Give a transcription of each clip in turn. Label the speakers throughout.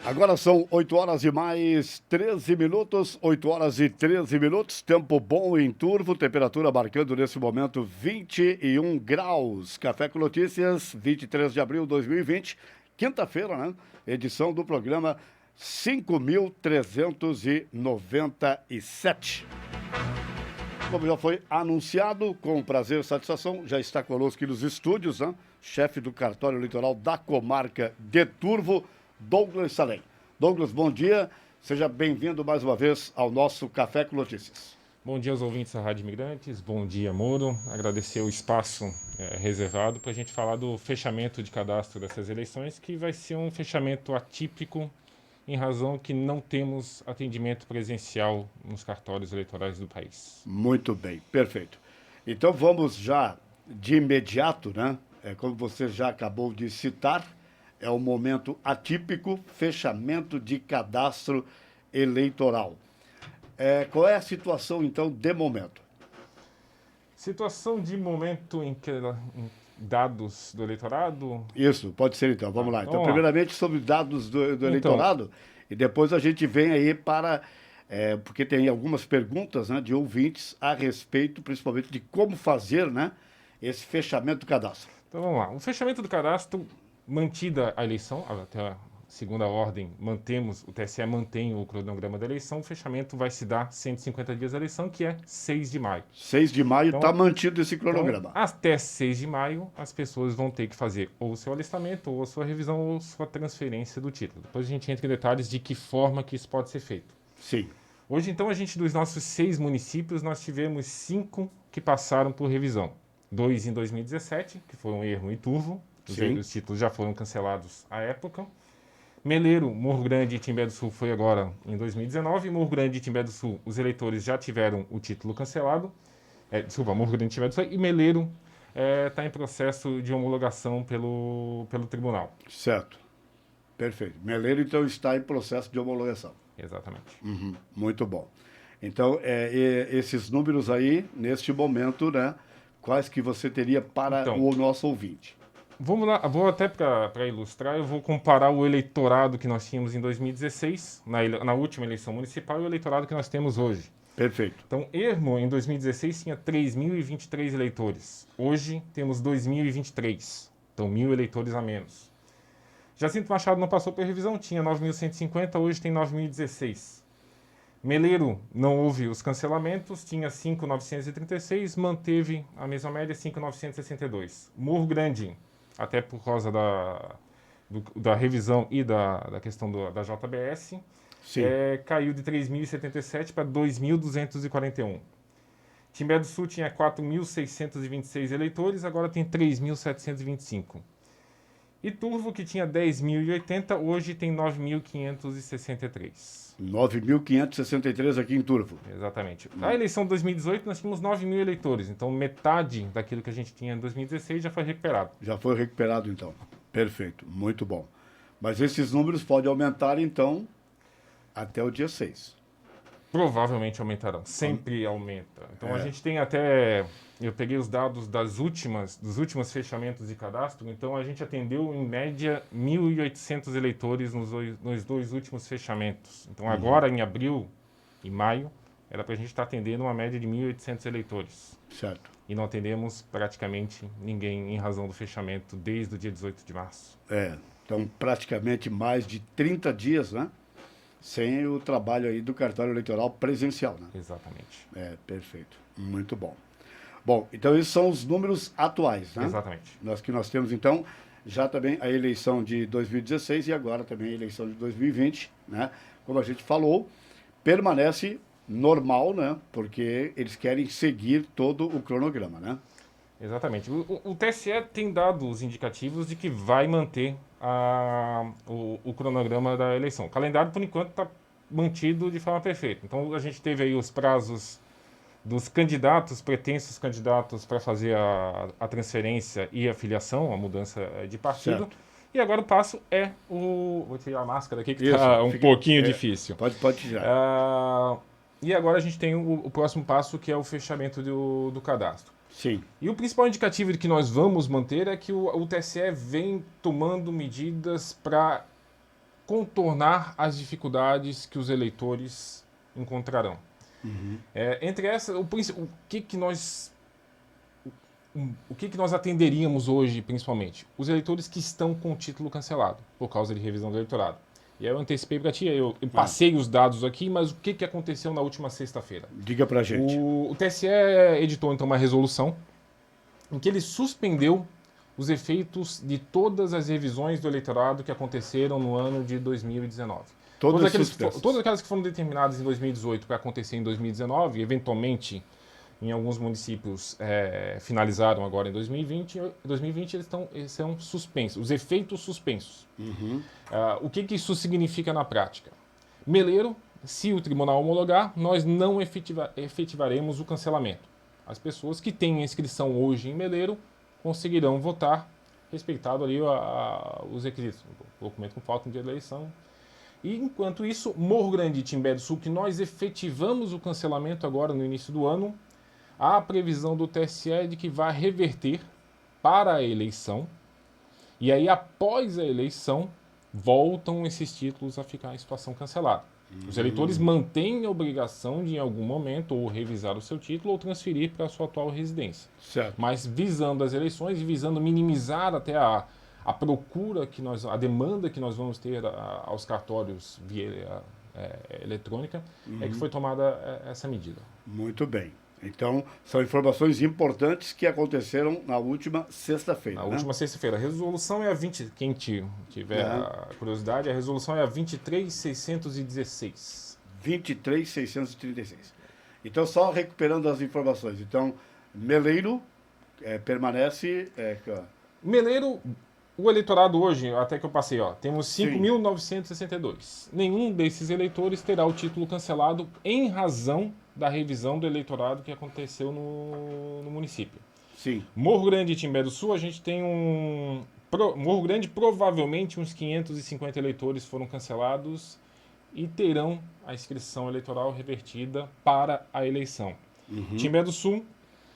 Speaker 1: Agora são 8 horas e mais 13 minutos, 8 horas e 13 minutos, tempo bom em Turvo, temperatura marcando nesse momento 21 graus. Café com Notícias, 23 de abril de 2020, quinta-feira, né? Edição do programa 5.397. Como já foi anunciado, com prazer e satisfação, já está conosco aqui nos estúdios, né? Chefe do cartório eleitoral da comarca de Turvo, Douglas Salem. Douglas, bom dia. Seja bem-vindo mais uma vez ao nosso Café com Notícias.
Speaker 2: Bom dia aos ouvintes da Rádio Imigrantes, bom dia, Moro. Agradecer o espaço reservado para a gente falar do fechamento de cadastro dessas eleições, que vai ser um fechamento atípico em razão que não temos atendimento presencial nos cartórios eleitorais do país.
Speaker 1: Muito bem, perfeito. Então vamos já de imediato, né? Como você já acabou de citar, é um momento atípico, fechamento de cadastro eleitoral. Qual é a situação, então, de momento?
Speaker 2: Situação de momento em que dados do eleitorado...
Speaker 1: Isso, pode ser então, vamos lá. Então, primeiramente sobre dados do eleitorado, e depois a gente vem aí para... porque tem algumas perguntas, né, de ouvintes a respeito, principalmente, de como fazer, né, esse fechamento do cadastro.
Speaker 2: Então vamos lá. O fechamento do cadastro, mantida a eleição, até a segunda ordem, o TSE mantém o cronograma da eleição, o fechamento vai se dar 150 dias da eleição, que é 6 de maio.
Speaker 1: 6 de maio está mantido esse cronograma.
Speaker 2: Então, até 6 de maio, as pessoas vão ter que fazer ou o seu alistamento, ou a sua revisão, ou a sua transferência do título. Depois a gente entra em detalhes de que forma que isso pode ser feito.
Speaker 1: Sim.
Speaker 2: Hoje, então, dos nossos 6 municípios, nós tivemos 5 que passaram por revisão. 2 em 2017, que foi um erro em Turvo, os títulos já foram cancelados à época. Meleiro, Morro Grande e Timbé do Sul foi agora em 2019. Morro Grande e Timbé do Sul, os eleitores já tiveram o título cancelado. Morro Grande e Timbé do Sul. E Meleiro está em processo de homologação pelo tribunal.
Speaker 1: Certo. Perfeito. Meleiro, então, está em processo de homologação.
Speaker 2: Exatamente.
Speaker 1: Uhum. Muito bom. Então, esses números aí, neste momento, né? Quais que você teria para o nosso ouvinte?
Speaker 2: Vamos lá, vou até para ilustrar, eu vou comparar o eleitorado que nós tínhamos em 2016, na última eleição municipal, e o eleitorado que nós temos hoje.
Speaker 1: Perfeito.
Speaker 2: Então, Ermo, em 2016, tinha 3.023 eleitores. Hoje, temos 2.023. Então, 1.000 eleitores a menos. Jacinto Machado não passou por revisão, tinha 9.150, hoje tem 9.016. Meleiro, não houve os cancelamentos, tinha 5.936, manteve a mesma média, 5.962. Morro Grande, até por causa da revisão e da questão da JBS, caiu de 3.077 para 2.241. Timbé do Sul tinha 4.626 eleitores, agora tem 3.725. E Turvo, que tinha 10.080, hoje tem 9.563.
Speaker 1: 9.563 aqui em Turvo.
Speaker 2: Exatamente. Na eleição de 2018, nós tínhamos 9.000 eleitores. Então, metade daquilo que a gente tinha em 2016 já foi recuperado.
Speaker 1: Já foi recuperado, então. Perfeito. Muito bom. Mas esses números podem aumentar, então, até o dia 6.
Speaker 2: Provavelmente aumentarão. Sempre aumenta. Então, a gente tem até... Eu peguei os dados dos últimos fechamentos de cadastro. Então, a gente atendeu, em média, 1.800 eleitores nos dois últimos fechamentos. Então, agora, em abril e maio, era para a gente estar atendendo uma média de 1.800 eleitores.
Speaker 1: Certo.
Speaker 2: E não atendemos praticamente ninguém em razão do fechamento desde o dia 18 de março.
Speaker 1: Então, praticamente mais de 30 dias, né? Sem o trabalho aí do cartório eleitoral presencial, né?
Speaker 2: Exatamente.
Speaker 1: Perfeito. Muito bom. Bom, então esses são os números atuais, né?
Speaker 2: Exatamente.
Speaker 1: Nós temos, então, já também a eleição de 2016 e agora também a eleição de 2020, né? Como a gente falou, permanece normal, né? Porque eles querem seguir todo o cronograma, né?
Speaker 2: Exatamente. O TSE tem dados indicativos de que vai manter o cronograma da eleição. O calendário, por enquanto, está mantido de forma perfeita. Então, a gente teve aí os prazos dos candidatos, pretensos candidatos, para fazer a transferência e a filiação, a mudança de partido.
Speaker 1: Certo.
Speaker 2: E agora o passo é Vou tirar a máscara aqui, que está pouquinho difícil.
Speaker 1: Pode tirar.
Speaker 2: E agora a gente tem o próximo passo, que é o fechamento do cadastro.
Speaker 1: Sim.
Speaker 2: E o principal indicativo de que nós vamos manter é que o TSE vem tomando medidas para contornar as dificuldades que os eleitores encontrarão. Entre essas, o que nós atenderíamos hoje, principalmente? Os eleitores que estão com o título cancelado por causa de revisão do eleitorado. E aí eu antecipei para ti, eu passei os dados aqui, mas o que aconteceu na última sexta-feira?
Speaker 1: Diga para a gente.
Speaker 2: O TSE editou então uma resolução em que ele suspendeu os efeitos de todas as revisões do eleitorado que aconteceram no ano de 2019. Todas aquelas que foram determinadas em 2018 para acontecer em 2019, eventualmente em alguns municípios finalizaram agora em 2020 eles são suspensos, os efeitos suspensos. O que isso significa na prática? Meleiro, se o tribunal homologar, nós não efetivaremos o cancelamento. As pessoas que têm inscrição hoje em Meleiro conseguirão votar, respeitado ali os requisitos, o documento com falta no dia da eleição. E enquanto isso, Morro Grande e Timbé do Sul, que nós efetivamos o cancelamento agora no início do ano, há a previsão do TSE de que vai reverter para a eleição, e aí após a eleição voltam esses títulos a ficar em situação cancelada. Os eleitores mantêm a obrigação de, em algum momento, ou revisar o seu título ou transferir para a sua atual residência.
Speaker 1: Certo.
Speaker 2: Mas visando as eleições e visando minimizar até a procura, a demanda que nós vamos ter aos cartórios via eletrônica, é que foi tomada essa medida.
Speaker 1: Muito bem. Então, são informações importantes que aconteceram na última sexta-feira.
Speaker 2: Na última sexta-feira. A resolução é a 20... Quem tiver a curiosidade, a resolução é a 23.616.
Speaker 1: 23.636. Então, só recuperando as informações. Então, Meleiro permanece...
Speaker 2: Meleiro, o eleitorado hoje, até que eu passei, temos 5.962. Nenhum desses eleitores terá o título cancelado em razão da revisão do eleitorado que aconteceu no município.
Speaker 1: Sim.
Speaker 2: Morro Grande e Timbé do Sul, a gente tem Morro Grande, provavelmente uns 550 eleitores foram cancelados e terão a inscrição eleitoral revertida para a eleição. Timbé do Sul,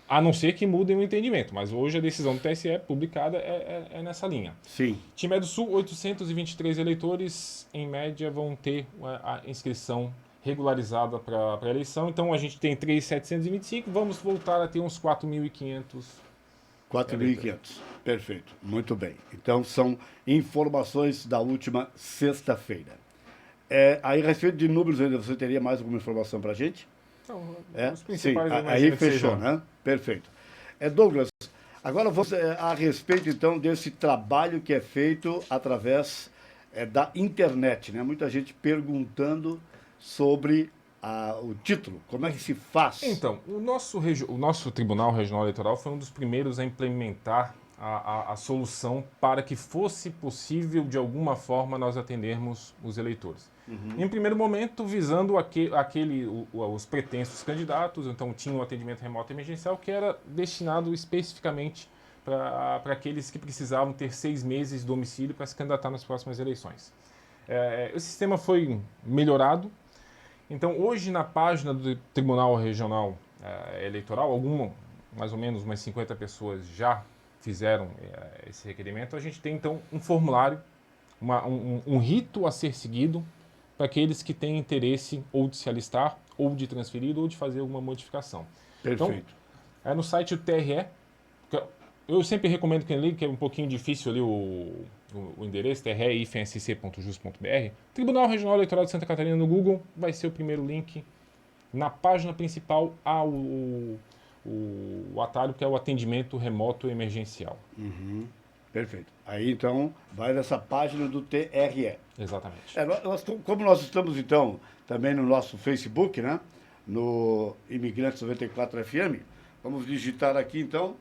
Speaker 2: a não ser que mudem o entendimento, mas hoje a decisão do TSE publicada é nessa linha.
Speaker 1: Sim.
Speaker 2: Timbé do Sul, 823 eleitores, em média, vão ter a inscrição regularizada para a eleição. Então a gente tem 3.725, vamos voltar a ter uns 4.500.
Speaker 1: 4.500, perfeito, muito bem. Então são informações da última sexta-feira. Aí a respeito de números ainda, você teria mais alguma informação para a gente?
Speaker 2: Então, os
Speaker 1: Sim,
Speaker 2: principais
Speaker 1: aí fechou, né? Perfeito. Douglas, agora vamos a respeito então desse trabalho que é feito através da internet, né? Muita gente perguntando sobre o título, como é que se faz?
Speaker 2: Então, o nosso Tribunal Regional Eleitoral foi um dos primeiros a implementar a solução para que fosse possível, de alguma forma, nós atendermos os eleitores. Em primeiro momento, visando os pretensos candidatos, então tinha um atendimento remoto emergencial que era destinado especificamente para aqueles que precisavam ter 6 meses de domicílio para se candidatar nas próximas eleições. O sistema foi melhorado. Então, hoje, na página do Tribunal Regional Eleitoral, mais ou menos umas 50 pessoas já fizeram esse requerimento. A gente tem, então, um formulário, um rito a ser seguido para aqueles que têm interesse ou de se alistar, ou de transferir, ou de fazer alguma modificação.
Speaker 1: Perfeito.
Speaker 2: Então, no site do TRE, eu sempre recomendo que ligue, que é um pouquinho difícil ali o endereço, tre-sc.jus.br. Tribunal Regional Eleitoral de Santa Catarina no Google vai ser o primeiro link. Na página principal há o atalho, que é o atendimento remoto emergencial.
Speaker 1: Perfeito. Aí, então, vai nessa página do TRE.
Speaker 2: Exatamente.
Speaker 1: Como nós estamos, então, também no nosso Facebook, né? No Imigrantes 94 FM, vamos digitar aqui, então,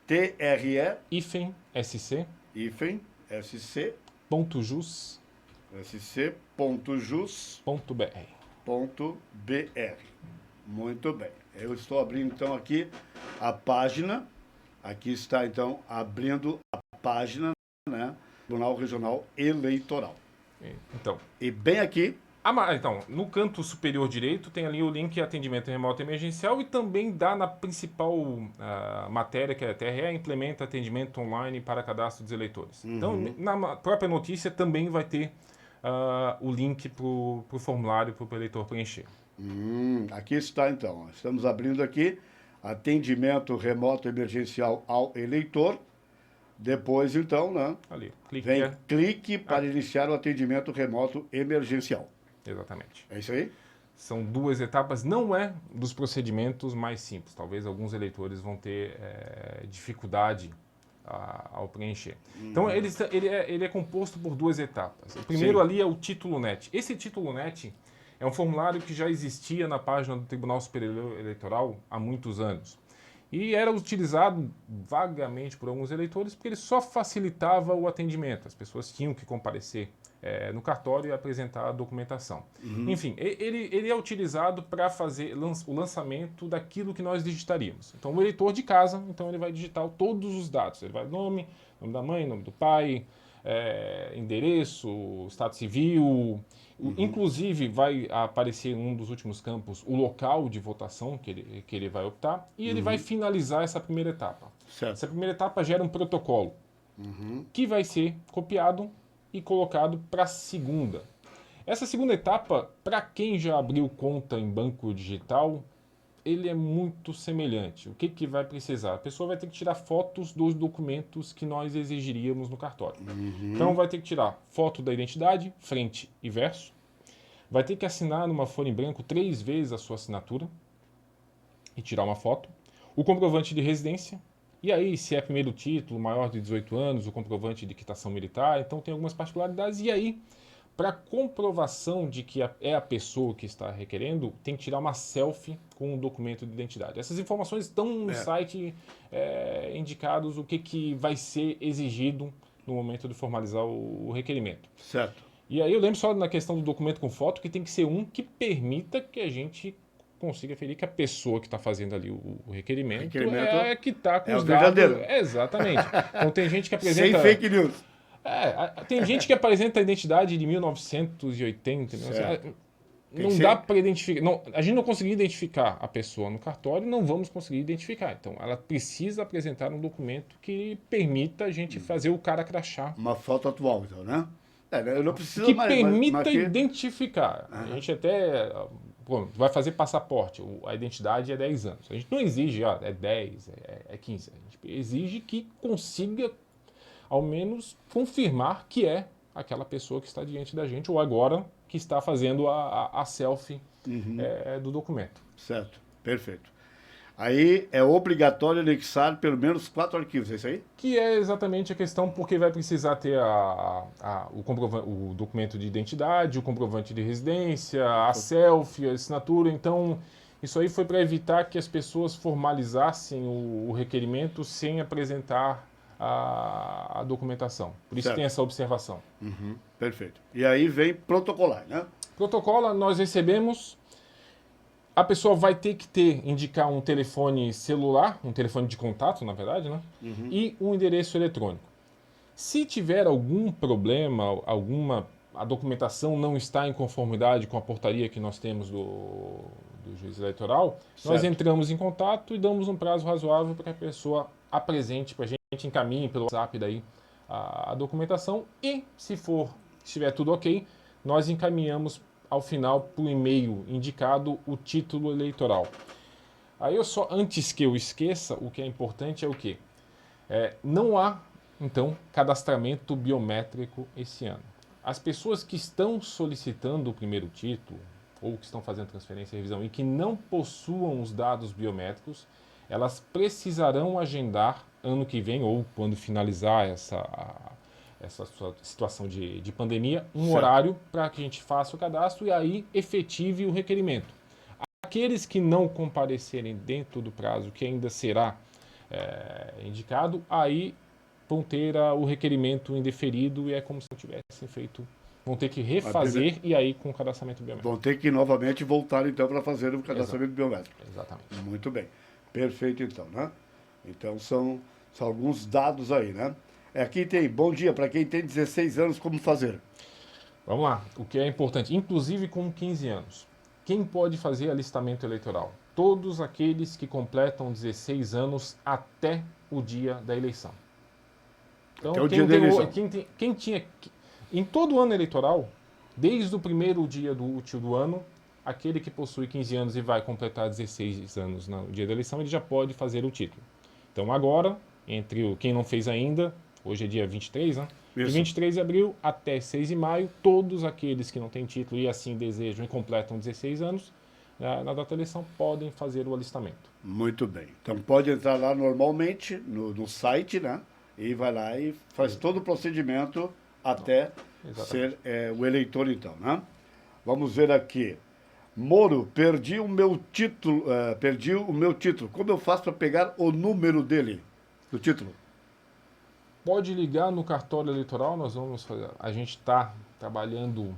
Speaker 1: TRE...
Speaker 2: SC.
Speaker 1: SC.jus. SC.jus.br. Muito bem. Eu estou abrindo, então, aqui a página. Aqui está, então, abrindo a página, né? Tribunal Regional Eleitoral.
Speaker 2: Então.
Speaker 1: E bem aqui...
Speaker 2: Então, no canto superior direito tem ali o link atendimento remoto emergencial e também dá na principal matéria, que é a TRE, implementa atendimento online para cadastro dos eleitores. Então, na própria notícia também vai ter o link para o formulário para o eleitor preencher.
Speaker 1: Aqui está então. Estamos abrindo aqui atendimento remoto emergencial ao eleitor. Depois, então, né?
Speaker 2: Ali,
Speaker 1: Vem clique para iniciar o atendimento remoto emergencial.
Speaker 2: Exatamente.
Speaker 1: É isso aí?
Speaker 2: São 2 etapas, não é dos procedimentos mais simples. Talvez alguns eleitores vão ter dificuldade ao preencher. Então, ele é composto por 2 etapas. O primeiro ali é o título NET. Esse título NET é um formulário que já existia na página do Tribunal Superior Eleitoral há muitos anos. E era utilizado vagamente por alguns eleitores porque ele só facilitava o atendimento. As pessoas tinham que comparecer no cartório e apresentar a documentação. Enfim, ele é utilizado para fazer o lançamento daquilo que nós digitaríamos. Então, o eleitor de casa, então ele vai digitar todos os dados. Ele vai nome da mãe, nome do pai, endereço, estado civil. Inclusive, vai aparecer em um dos últimos campos o local de votação que ele vai optar e ele vai finalizar essa primeira etapa.
Speaker 1: Certo.
Speaker 2: Essa primeira etapa gera um protocolo que vai ser copiado e colocado para a segunda. Essa segunda etapa, para quem já abriu conta em banco digital, ele é muito semelhante. O que vai precisar? A pessoa vai ter que tirar fotos dos documentos que nós exigiríamos no cartório. Então vai ter que tirar foto da identidade, frente e verso. Vai ter que assinar numa folha em branco 3 vezes a sua assinatura e tirar uma foto. O comprovante de residência. E aí, se é primeiro título, maior de 18 anos, o comprovante de quitação militar. Então tem algumas particularidades. E aí, para comprovação de que é a pessoa que está requerendo, tem que tirar uma selfie com um documento de identidade. Essas informações estão no site indicados o que vai ser exigido no momento de formalizar o requerimento.
Speaker 1: Certo.
Speaker 2: E aí eu lembro só na questão do documento com foto que tem que ser um que permita que a gente consiga aferir que a pessoa que está fazendo ali o requerimento é que está com os dados.
Speaker 1: Verdadeiro.
Speaker 2: Exatamente. Então tem gente que apresenta...
Speaker 1: Sem fake news.
Speaker 2: Tem gente que apresenta a identidade de 1980. Não dá para identificar. Não, a gente não conseguiu identificar a pessoa no cartório, não vamos conseguir identificar. Então, ela precisa apresentar um documento que permita a gente fazer o cara crachar.
Speaker 1: Uma foto atual, então, né? Eu não preciso
Speaker 2: que
Speaker 1: mais,
Speaker 2: permita identificar. A gente até vai fazer passaporte, a identidade é 10 anos. A gente não exige, é 10, é 15. A gente exige que consiga, ao menos, confirmar que é aquela pessoa que está diante da gente, ou agora que está fazendo a selfie do documento.
Speaker 1: Certo, perfeito. Aí é obrigatório anexar pelo menos 4 arquivos, é isso aí?
Speaker 2: Que é exatamente a questão, porque vai precisar ter o documento de identidade, o comprovante de residência, a selfie, a assinatura. Então, isso aí foi para evitar que as pessoas formalizassem o requerimento sem apresentar a documentação. Por isso tem essa observação.
Speaker 1: Perfeito. E aí vem protocolar, né?
Speaker 2: Protocolo, nós recebemos... A pessoa vai ter que indicar um telefone celular, um telefone de contato, na verdade, né? E um endereço eletrônico. Se tiver algum problema, a documentação não está em conformidade com a portaria que nós temos do juiz eleitoral, nós entramos em contato e damos um prazo razoável para que a pessoa apresente para a gente, encaminhe pelo WhatsApp daí a documentação e, se estiver tudo ok, nós encaminhamos ao final, por e-mail indicado, o título eleitoral. Aí antes que eu esqueça, o que é importante é o quê? Não há, então, cadastramento biométrico esse ano. As pessoas que estão solicitando o primeiro título, ou que estão fazendo transferência e revisão, e que não possuam os dados biométricos, elas precisarão agendar ano que vem, ou quando finalizar essa situação de pandemia, horário para que a gente faça o cadastro e aí efetive o requerimento. Aqueles que não comparecerem dentro do prazo que ainda será indicado, aí vão ter o requerimento indeferido e é como se não tivessem feito. Vão ter que refazer e aí com o cadastramento biométrico.
Speaker 1: Vão ter que novamente voltar então para fazer o cadastramento biométrico.
Speaker 2: Exatamente.
Speaker 1: Muito bem. Perfeito então, né? Então são alguns dados aí, né? Aqui tem, bom dia, para quem tem 16 anos, como fazer?
Speaker 2: Vamos lá, o que é importante, inclusive com 15 anos. Quem pode fazer alistamento eleitoral? Todos aqueles que completam 16 anos até o dia da eleição. Então,
Speaker 1: até o dia da eleição.
Speaker 2: Quem tinha... Em todo ano eleitoral, Desde o primeiro dia útil do ano, aquele que possui 15 anos e vai completar 16 anos no dia da eleição, ele já pode fazer o título. Então agora, quem não fez ainda, hoje é dia 23, né? De 23 de abril até 6 de maio, todos aqueles que não têm título e assim desejam e completam 16 anos, na data da eleição, podem fazer o alistamento.
Speaker 1: Muito bem. Então pode entrar lá normalmente no site, né? E vai lá e faz todo o procedimento até ser o eleitor, então, né? Vamos ver aqui. Moro, perdi o meu título. Como eu faço para pegar o número dele, do título?
Speaker 2: Pode ligar no cartório eleitoral, a gente está trabalhando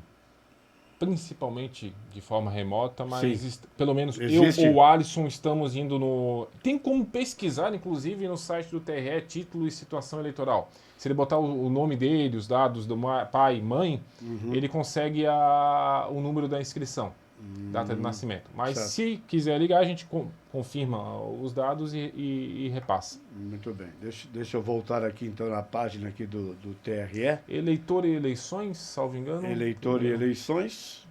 Speaker 2: principalmente de forma remota, mas pelo menos
Speaker 1: Existe.
Speaker 2: eu ou o Alisson estamos indo no... Tem como pesquisar, inclusive, no site do TRE, título e situação eleitoral. Se ele botar o nome dele, os dados do pai e mãe, ele consegue o número da inscrição, data de nascimento. Mas
Speaker 1: certo.
Speaker 2: Se quiser ligar, a gente confirma os dados e repassa.
Speaker 1: Muito bem. Deixa eu voltar aqui, então, na página aqui do TRE.
Speaker 2: Eleitor e eleições, salvo engano.
Speaker 1: Eleitor e eleições.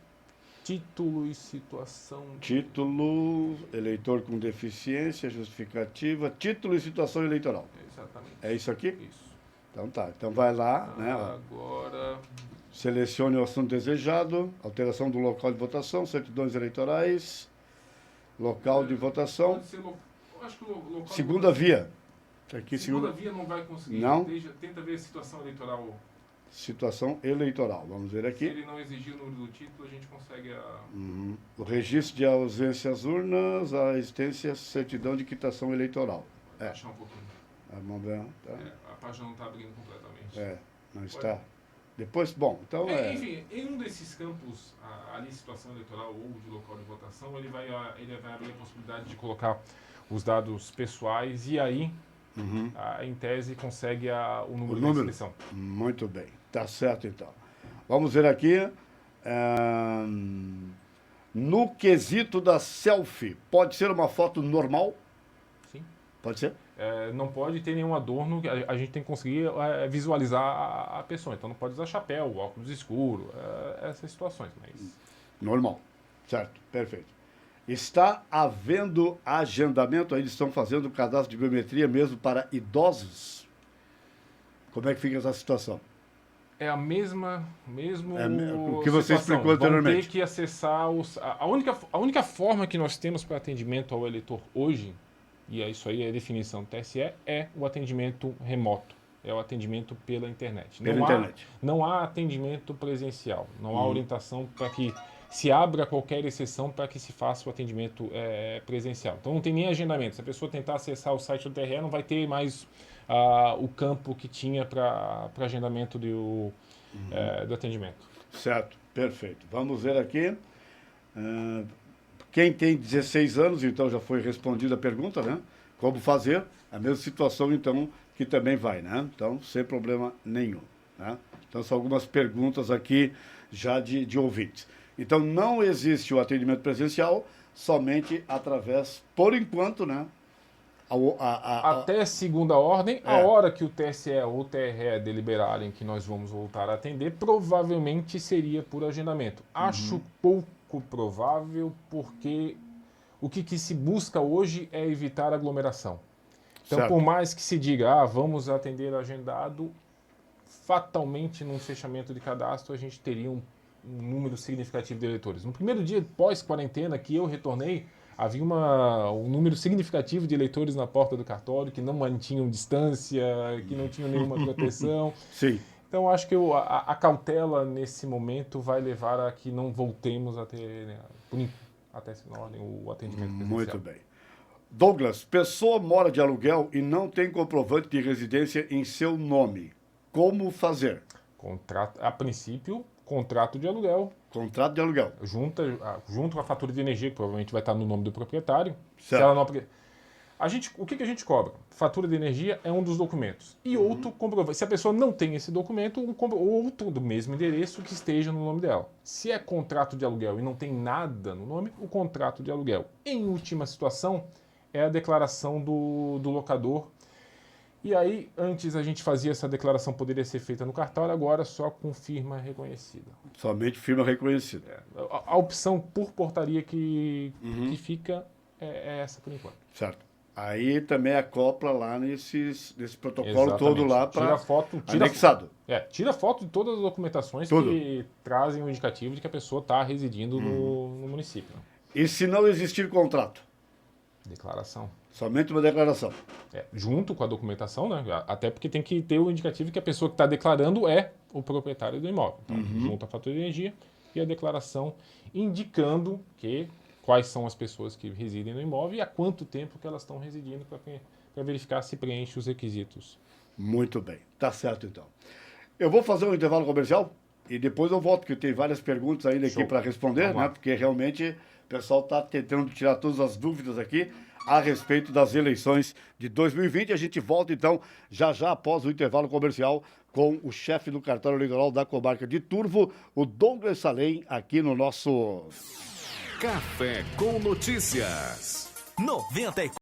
Speaker 2: Título e situação.
Speaker 1: Título, eleitor com deficiência, justificativa, título e situação eleitoral.
Speaker 2: Exatamente.
Speaker 1: É isso aqui?
Speaker 2: Isso.
Speaker 1: Então tá. Então vai lá, né?
Speaker 2: Agora.
Speaker 1: Selecione o assunto desejado, alteração do local de votação, certidões eleitorais, local de votação.
Speaker 2: Pode ser acho que o local
Speaker 1: Segunda via. Aqui,
Speaker 2: segunda via não vai conseguir.
Speaker 1: Não?
Speaker 2: Tenta ver a situação eleitoral.
Speaker 1: Situação eleitoral. Vamos ver
Speaker 2: Se
Speaker 1: aqui.
Speaker 2: ele não exigir o número do título, a gente consegue
Speaker 1: O registro de ausência às urnas, a existência, certidão de quitação eleitoral.
Speaker 2: achar um pouquinho.
Speaker 1: Vamos ver. Tá.
Speaker 2: A página não está abrindo completamente.
Speaker 1: Não está. Depois, bom, então
Speaker 2: Enfim, em um desses campos, ali situação eleitoral ou de local de votação, ele vai abrir a possibilidade de colocar os dados pessoais e aí, em tese, consegue o número da inscrição.
Speaker 1: Muito bem. Tá certo, então. Vamos ver aqui. No quesito da selfie, pode ser uma foto normal?
Speaker 2: Sim.
Speaker 1: Pode ser?
Speaker 2: Não pode ter nenhum adorno, a gente tem que conseguir visualizar a pessoa. Então não pode usar chapéu, óculos escuro, essas situações. Mas...
Speaker 1: Normal. Certo, perfeito. Está havendo agendamento, eles estão fazendo o cadastro de biometria mesmo para idosos? Como é que fica essa situação?
Speaker 2: É a mesmo
Speaker 1: o que você explicou anteriormente.
Speaker 2: Vão ter que acessar a única forma que nós temos para atendimento ao eleitor hoje, e isso aí é a definição do TSE, é o atendimento remoto, é o atendimento pela internet. Não há atendimento presencial, não há orientação para que se abra qualquer exceção para que se faça o atendimento presencial. Então não tem nem agendamento. Se a pessoa tentar acessar o site do TRE, não vai ter mais o campo que tinha para agendamento do atendimento.
Speaker 1: Certo, perfeito. Vamos ver aqui. Quem tem 16 anos, então já foi respondida a pergunta, né? Como fazer? A mesma situação, então, que também vai, né? Então, sem problema nenhum. Né? Então, são algumas perguntas aqui já de ouvintes. Então, não existe o atendimento presencial, somente através, por enquanto, né?
Speaker 2: Até segunda ordem, a hora que o TSE ou o TRE deliberarem que nós vamos voltar a atender, provavelmente seria por agendamento. Acho pouco provável, porque o que se busca hoje é evitar aglomeração. Então, por mais que se diga, vamos atender agendado, fatalmente, num fechamento de cadastro, a gente teria um número significativo de eleitores. No primeiro dia pós-quarentena que eu retornei, havia um número significativo de eleitores na porta do cartório que não mantinham distância, que não tinham nenhuma proteção.
Speaker 1: Sim.
Speaker 2: Então, acho que a cautela nesse momento vai levar a que não voltemos a ter, até segunda ordem, o atendimento presencial.
Speaker 1: Muito bem. Douglas, pessoa mora de aluguel e não tem comprovante de residência em seu nome. Como fazer?
Speaker 2: A princípio, contrato de aluguel.
Speaker 1: Contrato de aluguel.
Speaker 2: Junto com a fatura de energia, que provavelmente vai estar no nome do proprietário.
Speaker 1: Certo.
Speaker 2: Se ela não... o que a gente cobra? Fatura de energia é um dos documentos. E outro comprovante. Se a pessoa não tem esse documento, outro do mesmo endereço que esteja no nome dela. Se é contrato de aluguel e não tem nada no nome, o contrato de aluguel. Em última situação, é a declaração do locador, E aí, antes a gente fazia essa declaração, poderia ser feita no cartório, agora só com firma reconhecida.
Speaker 1: Somente firma reconhecida.
Speaker 2: A opção por portaria que fica é essa por enquanto.
Speaker 1: Certo. Aí também acopla lá nesse protocolo
Speaker 2: Exatamente.
Speaker 1: todo lá para anexado.
Speaker 2: Tira foto de todas as documentações
Speaker 1: Tudo.
Speaker 2: que trazem o indicativo de que a pessoa está residindo no município.
Speaker 1: E se não existir contrato?
Speaker 2: Declaração.
Speaker 1: Somente uma declaração.
Speaker 2: Junto com a documentação, né? Até porque tem que ter o indicativo que a pessoa que está declarando é o proprietário do imóvel. Então, junto a fatura de energia e a declaração indicando quais são as pessoas que residem no imóvel e há quanto tempo que elas estão residindo para verificar se preenche os requisitos.
Speaker 1: Muito bem. Tá certo, então. Eu vou fazer um intervalo comercial e depois eu volto, porque tem várias perguntas ainda aqui
Speaker 2: Show.
Speaker 1: para responder,
Speaker 2: Vamos lá.
Speaker 1: né? Porque realmente o pessoal está tentando tirar todas as dúvidas aqui a respeito das eleições de 2020. A gente volta, então, já após o intervalo comercial com o chefe do cartório eleitoral da comarca de Turvo, o Douglas Salem, aqui no nosso
Speaker 3: Café com Notícias. 94.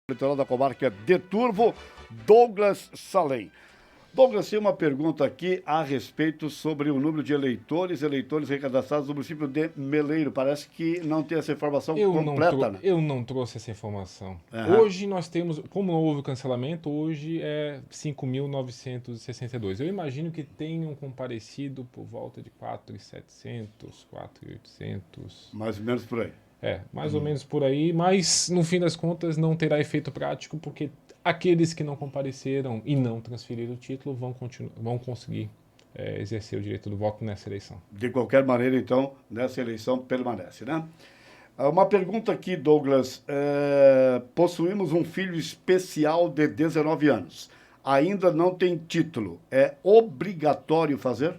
Speaker 1: Eleitoral da comarca de Turvo, Douglas Salem. Douglas, tem uma pergunta aqui a respeito sobre o número de eleitores recadastrados no município de Meleiro. Parece que não tem essa informação completa, né?
Speaker 2: Eu não trouxe essa informação.
Speaker 1: Uhum.
Speaker 2: Hoje nós temos, como não houve cancelamento, hoje é 5.962. Eu imagino que tenham comparecido por volta de 4.700, 4.800.
Speaker 1: Mais ou menos por aí.
Speaker 2: Mais ou menos por aí, mas no fim das contas não terá efeito prático, porque aqueles que não compareceram e não transferiram o título vão conseguir exercer o direito do voto nessa eleição.
Speaker 1: De qualquer maneira, então, nessa eleição permanece, né? Uma pergunta aqui, Douglas. Possuímos um filho especial de 19 anos. Ainda não tem título. É obrigatório fazer?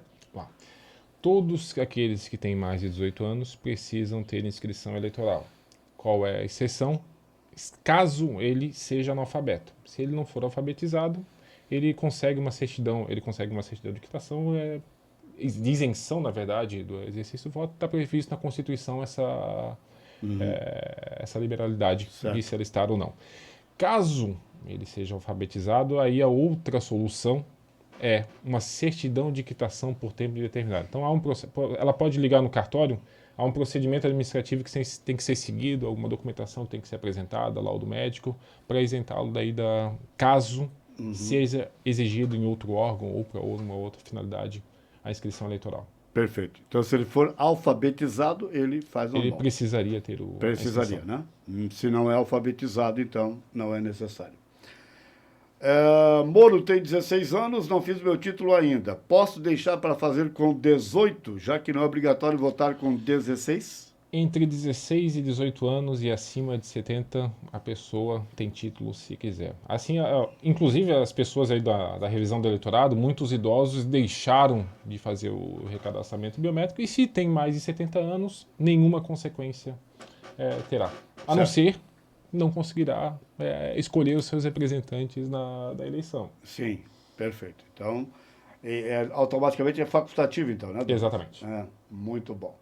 Speaker 2: Todos aqueles que têm mais de 18 anos precisam ter inscrição eleitoral. Qual é a exceção? Caso ele seja analfabeto. Se ele não for alfabetizado, ele consegue uma certidão de quitação, de isenção, na verdade, do exercício do voto. Está previsto na Constituição essa liberalidade de se alistar ou não. Caso ele seja alfabetizado, aí a outra solução é uma certidão de quitação por tempo determinado. Então, ela pode ligar no cartório, há um procedimento administrativo que tem que ser seguido, alguma documentação tem que ser apresentada, laudo médico, para isentá-lo daí caso seja exigido em outro órgão ou para uma outra finalidade a inscrição eleitoral.
Speaker 1: Perfeito. Então, se ele for alfabetizado, ele faz normal.
Speaker 2: Ele precisaria ter
Speaker 1: Precisaria, né? Se não é alfabetizado, então não é necessário. Moro tem 16 anos, não fiz meu título ainda. Posso deixar para fazer com 18, já que não é obrigatório votar com 16?
Speaker 2: Entre 16 e 18 anos e acima de 70, a pessoa tem título se quiser. Assim, inclusive as pessoas aí da revisão do eleitorado, muitos idosos deixaram de fazer o recadastramento biométrico e se tem mais de 70 anos, nenhuma consequência terá. A não ser não conseguirá escolher os seus representantes da eleição.
Speaker 1: Sim, perfeito. Então, automaticamente é facultativo, então, né?
Speaker 2: Exatamente.
Speaker 1: Muito bom.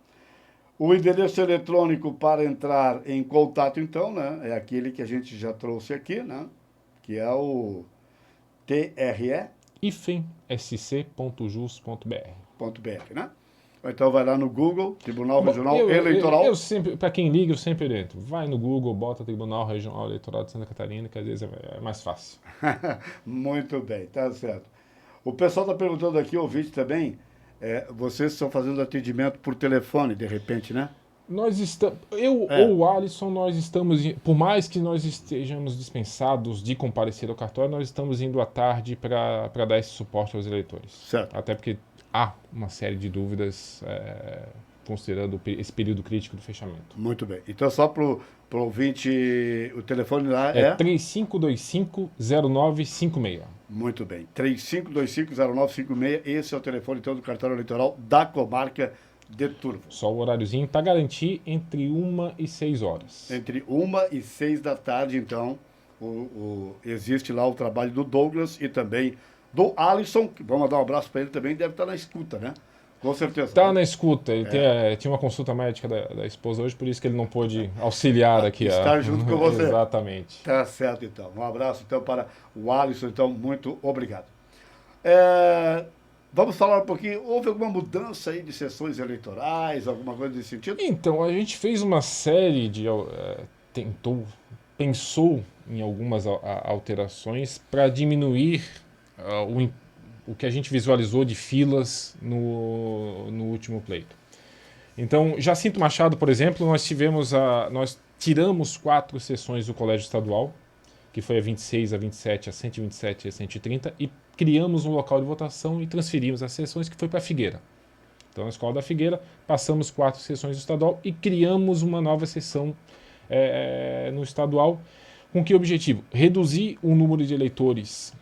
Speaker 1: O endereço eletrônico para entrar em contato, então, né? É aquele que a gente já trouxe aqui, né? Que é o TRE-sc.jus.br. né? Ou então vai lá no Google, Tribunal Regional Eleitoral.
Speaker 2: Eu sempre, para quem liga, eu sempre oriento. Vai no Google, bota Tribunal Regional Eleitoral de Santa Catarina, que às vezes é mais fácil.
Speaker 1: Muito bem, tá certo. O pessoal está perguntando aqui, ouvinte também, vocês estão fazendo atendimento por telefone, de repente, né?
Speaker 2: Nós estamos, ou o Alisson, nós estamos, por mais que nós estejamos dispensados de comparecer ao cartório, nós estamos indo à tarde para dar esse suporte aos eleitores.
Speaker 1: Certo.
Speaker 2: Até porque há uma série de dúvidas considerando esse período crítico do fechamento.
Speaker 1: Muito bem. Então, só para o ouvinte, o telefone lá é
Speaker 2: 3525-0956.
Speaker 1: Muito bem. 3525-0956. Esse é o telefone, então, do cartório eleitoral da comarca de Turvo.
Speaker 2: Só o horáriozinho para garantir entre 1 e 6 horas.
Speaker 1: Entre 1 e 6 da tarde, então, existe lá o trabalho do Douglas e também do Alisson, que vamos dar um abraço para ele também, deve estar na escuta, né? Com certeza.
Speaker 2: Está na escuta. Ele tinha uma consulta médica da esposa hoje, por isso que ele não pôde auxiliar aqui.
Speaker 1: Estar junto com você.
Speaker 2: Exatamente.
Speaker 1: Tá certo, então. Um abraço, então, para o Alisson. Então, muito obrigado. Vamos falar um pouquinho. Houve alguma mudança aí de sessões eleitorais, alguma coisa nesse sentido?
Speaker 2: Então, a gente fez uma série de... pensou em algumas alterações para diminuir o que a gente visualizou de filas no último pleito. Então, Jacinto Machado, por exemplo, nós tiramos 4 sessões do Colégio Estadual, que foi a 26, a 27, a 127 e a 130, e criamos um local de votação e transferimos as sessões que foi para a Figueira. Então, na Escola da Figueira, passamos 4 sessões do estadual e criamos uma nova sessão no estadual. Com que objetivo? Reduzir o número de eleitores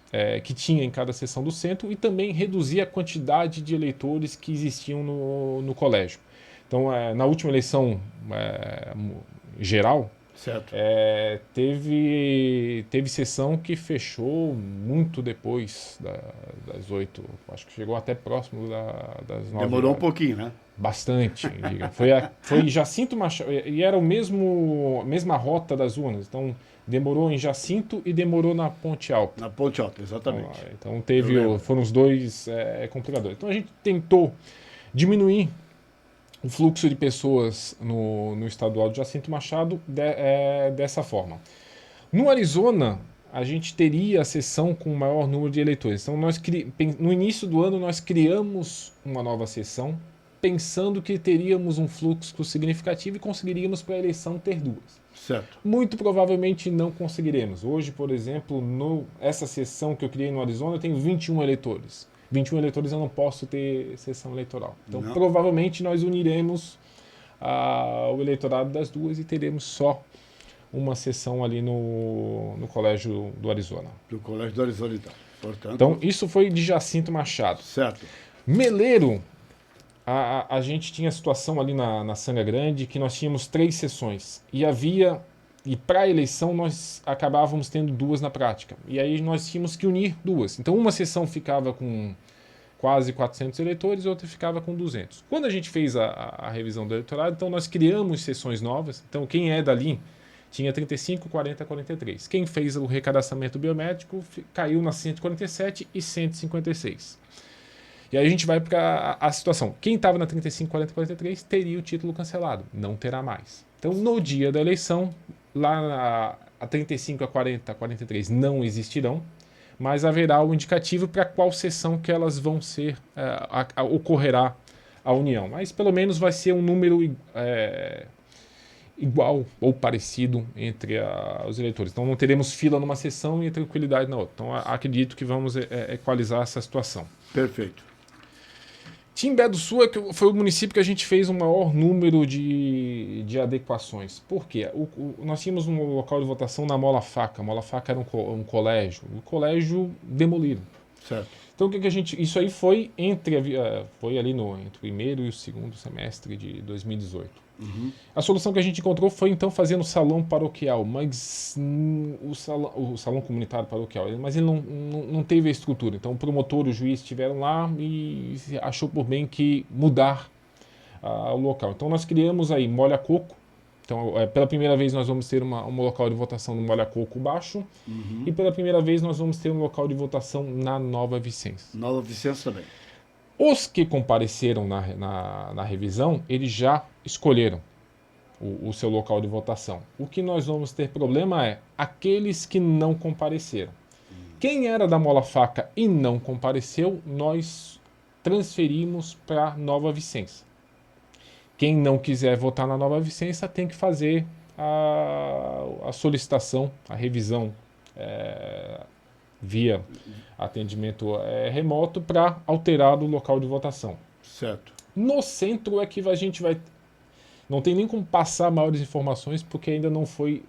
Speaker 2: que tinha em cada sessão do centro e também reduzir a quantidade de eleitores que existiam no colégio. Então, na última eleição geral,
Speaker 1: Certo.
Speaker 2: Teve sessão que fechou muito depois das 8, acho que chegou até próximo das 9
Speaker 1: Demorou um
Speaker 2: horas.
Speaker 1: pouquinho, né?
Speaker 2: Bastante. Foi Jacinto Machado, e era mesma rota das urnas, então demorou em Jacinto e demorou na Ponte Alta.
Speaker 1: Na Ponte Alta, exatamente.
Speaker 2: Então
Speaker 1: lembro.
Speaker 2: foram os dois complicadores. Então a gente tentou diminuir o fluxo de pessoas no estadual de Jacinto Machado dessa forma. No Arizona, a gente teria a sessão com o maior número de eleitores. Então, no início do ano, nós criamos uma nova sessão, pensando que teríamos um fluxo significativo e conseguiríamos para a eleição ter duas.
Speaker 1: Certo.
Speaker 2: Muito provavelmente não conseguiremos. Hoje, por exemplo, essa sessão que eu criei no Arizona, eu tenho 21 eleitores. 21 eleitores eu não posso ter sessão eleitoral. Então, provavelmente nós uniremos o eleitorado das duas e teremos só uma sessão ali no Colégio do Arizona.
Speaker 1: Do Colégio do Arizona, então. Portanto,
Speaker 2: Então, isso foi de Jacinto Machado.
Speaker 1: certo.
Speaker 2: Meleiro, a gente tinha a situação ali na Sanga Grande que nós tínhamos 3 sessões. E para a eleição nós acabávamos tendo 2 na prática. E aí nós tínhamos que unir 2. Então uma sessão ficava com quase 400 eleitores e outra ficava com 200. Quando a gente fez a revisão do eleitorado, então nós criamos sessões novas. Então quem é dali tinha 35, 40, 43. Quem fez o recadastramento biométrico caiu na 147 e 156. E aí a gente vai para a situação. Quem estava na 35, 40, 43 teria o título cancelado. Não terá mais. Então no dia da eleição, lá a 35, a 40, a 43 não existirão, mas haverá o indicativo para qual sessão que elas vão ser, ocorrerá a união. Mas pelo menos vai ser um número igual ou parecido entre os eleitores. Então não teremos fila numa sessão e tranquilidade na outra. Então acredito que vamos equalizar essa situação.
Speaker 1: Perfeito.
Speaker 2: Timbé do Sul foi o município que a gente fez o maior número de adequações. Por quê? Nós tínhamos um local de votação na Mola Faca. A Mola Faca era um colégio. O colégio demolido.
Speaker 1: Certo.
Speaker 2: Então, isso aí foi foi ali entre o primeiro e o segundo semestre de 2018.
Speaker 1: Uhum.
Speaker 2: A solução que a gente encontrou foi, então, fazer no salão paroquial, mas o salão comunitário paroquial, mas ele não teve a estrutura. Então, o promotor e o juiz estiveram lá e achou por bem que mudar o local. Então, nós criamos aí Molha Coco. Então, pela primeira vez, nós vamos ter um local de votação no Molha Coco Baixo.
Speaker 1: Uhum.
Speaker 2: E pela primeira vez, nós vamos ter um local de votação na Nova Vicença.
Speaker 1: Nova Vicença também.
Speaker 2: Os que compareceram na revisão, eles já escolheram o seu local de votação. O que nós vamos ter problema é aqueles que não compareceram. Quem era da Mola Faca e não compareceu, nós transferimos para Nova Vicença. Quem não quiser votar na Nova Vicença tem que fazer a solicitação, a revisão via atendimento remoto para alterar o local de votação.
Speaker 1: Certo.
Speaker 2: No centro é que a gente vai... Não tem nem como passar maiores informações porque ainda não foi...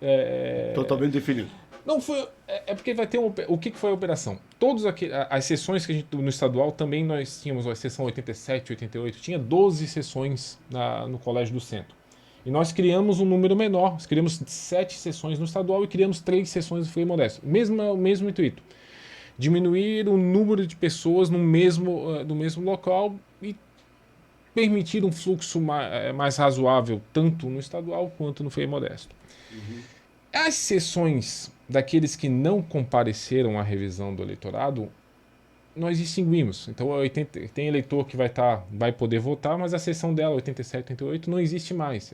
Speaker 1: Totalmente definido.
Speaker 2: Não foi... porque vai ter o que foi a operação? Todas as sessões que a gente... No estadual também nós tínhamos a sessão 87, 88. Tinha 12 sessões no Colégio do Centro. E nós criamos um número menor. Nós criamos 7 sessões no estadual e criamos 3 sessões no Frei Modesto. O mesmo intuito. Diminuir o número de pessoas no mesmo local e permitir um fluxo mais razoável, tanto no estadual quanto no Frei Modesto. Uhum. As sessões daqueles que não compareceram à revisão do eleitorado, nós extinguimos. Então, tem eleitor que vai poder votar, mas a sessão dela, 87, 88, não existe mais.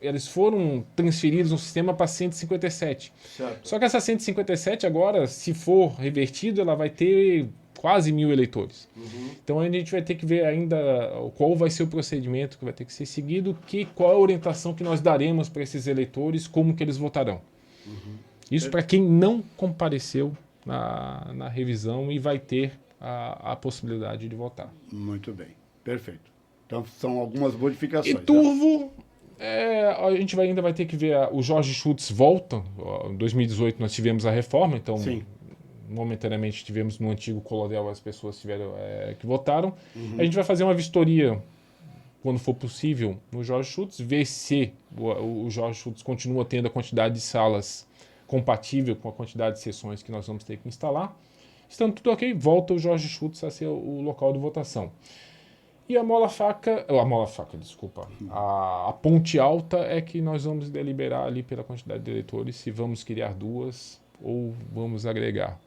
Speaker 2: Eles foram transferidos no sistema para 157.
Speaker 1: Certo.
Speaker 2: Só que essa 157 agora, se for revertido, ela vai ter quase 1.000 eleitores. Uhum. Então a gente vai ter que ver ainda qual vai ser o procedimento que vai ter que ser seguido, qual é a orientação que nós daremos para esses eleitores, como que eles votarão. Uhum. Isso para quem não compareceu na revisão e vai ter a possibilidade de votar.
Speaker 1: Muito bem, perfeito. Então são algumas modificações.
Speaker 2: E Turvo... a gente ainda vai ter que ver o Jorge Schultz volta. Em 2018 nós tivemos a reforma, então
Speaker 1: sim,
Speaker 2: momentaneamente tivemos no antigo Colodel as pessoas que votaram. Uhum. A gente vai fazer uma vistoria quando for possível, no Jorge Schultz, ver se o Jorge Schultz continua tendo a quantidade de salas compatível com a quantidade de sessões que nós vamos ter que instalar. Estando tudo ok, volta o Jorge Schultz a ser o local de votação. E a ponte alta é que nós vamos deliberar ali pela quantidade de eleitores se vamos criar duas ou vamos agregar.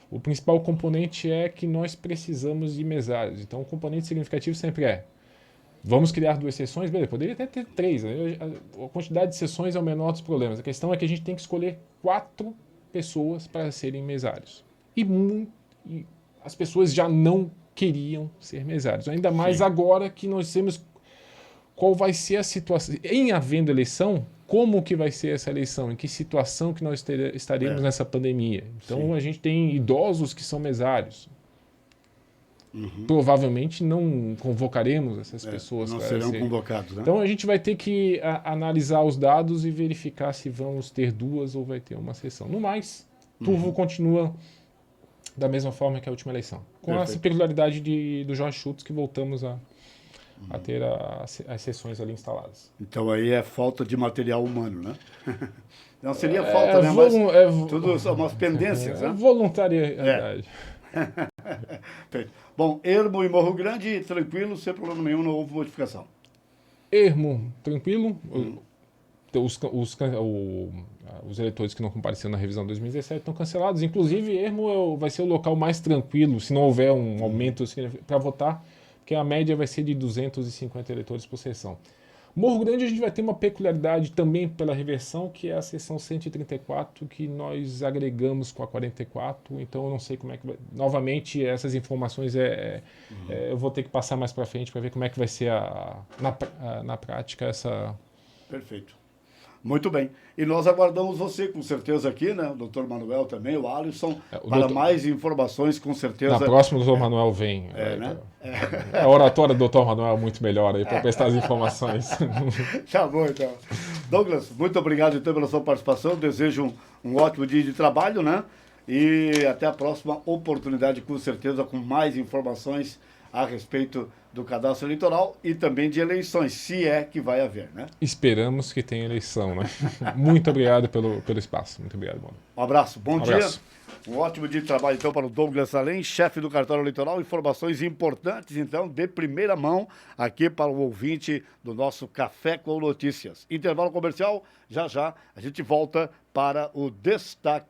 Speaker 2: O principal componente é que nós precisamos de mesários. Então, o componente significativo sempre é: vamos criar duas sessões? Beleza, poderia até ter três. Né? A quantidade de sessões é o menor dos problemas. A questão é que a gente tem que escolher 4 pessoas para serem mesários. E as pessoas já não queriam ser mesários. Ainda mais agora que nós temos qual vai ser a situação. Em havendo eleição, como que vai ser essa eleição? Em que situação que nós estaremos nessa pandemia? Então, a gente tem idosos que são mesários. Provavelmente não convocaremos essas pessoas.
Speaker 1: Não serão convocados, né?
Speaker 2: Então, a gente vai ter que analisar os dados e verificar se vamos ter duas ou vai ter uma sessão. No mais, Turvo continua da mesma forma que a última eleição. Com essa peculiaridade do Jorge Schultz, que voltamos a ter as sessões ali instaladas.
Speaker 1: Então aí é falta de material humano, né? Não seria falta, né? Mas tudo são umas pendências, né?
Speaker 2: Voluntariedade.
Speaker 1: Bom, Ermo e Morro Grande, tranquilo, sem problema nenhum, não houve modificação.
Speaker 2: Ermo, tranquilo. Os eleitores que não compareceram na revisão 2017 estão cancelados. Inclusive, Ermo vai ser o local mais tranquilo, se não houver um aumento para votar, porque a média vai ser de 250 eleitores por sessão. Morro Grande a gente vai ter uma peculiaridade também pela reversão, que é a sessão 134, que nós agregamos com a 44, então eu não sei como é que vai... Novamente, essas informações eu vou ter que passar mais para frente para ver como é que vai ser na prática essa...
Speaker 1: Perfeito. Muito bem. E nós aguardamos você, com certeza, aqui, né? O doutor Manuel também, o Alisson, para mais informações, com certeza.
Speaker 2: Na próxima, o doutor Manuel vem.
Speaker 1: Né?
Speaker 2: A oratória do doutor Manuel é muito melhor aí para prestar as informações.
Speaker 1: Tá bom, então. Douglas, muito obrigado, então, pela sua participação. Desejo um ótimo dia de trabalho, né? E até a próxima oportunidade, com certeza, com mais informações a respeito do cadastro eleitoral e também de eleições, se é que vai haver, né?
Speaker 2: Esperamos que tenha eleição, né? Muito obrigado pelo espaço. Muito obrigado, Bono.
Speaker 1: Um abraço, bom dia. Um ótimo dia de trabalho, então, para o Douglas Salem, chefe do cartório eleitoral. Informações importantes, então, de primeira mão, aqui para o ouvinte do nosso Café com Notícias. Intervalo comercial, já já a gente volta para o destaque.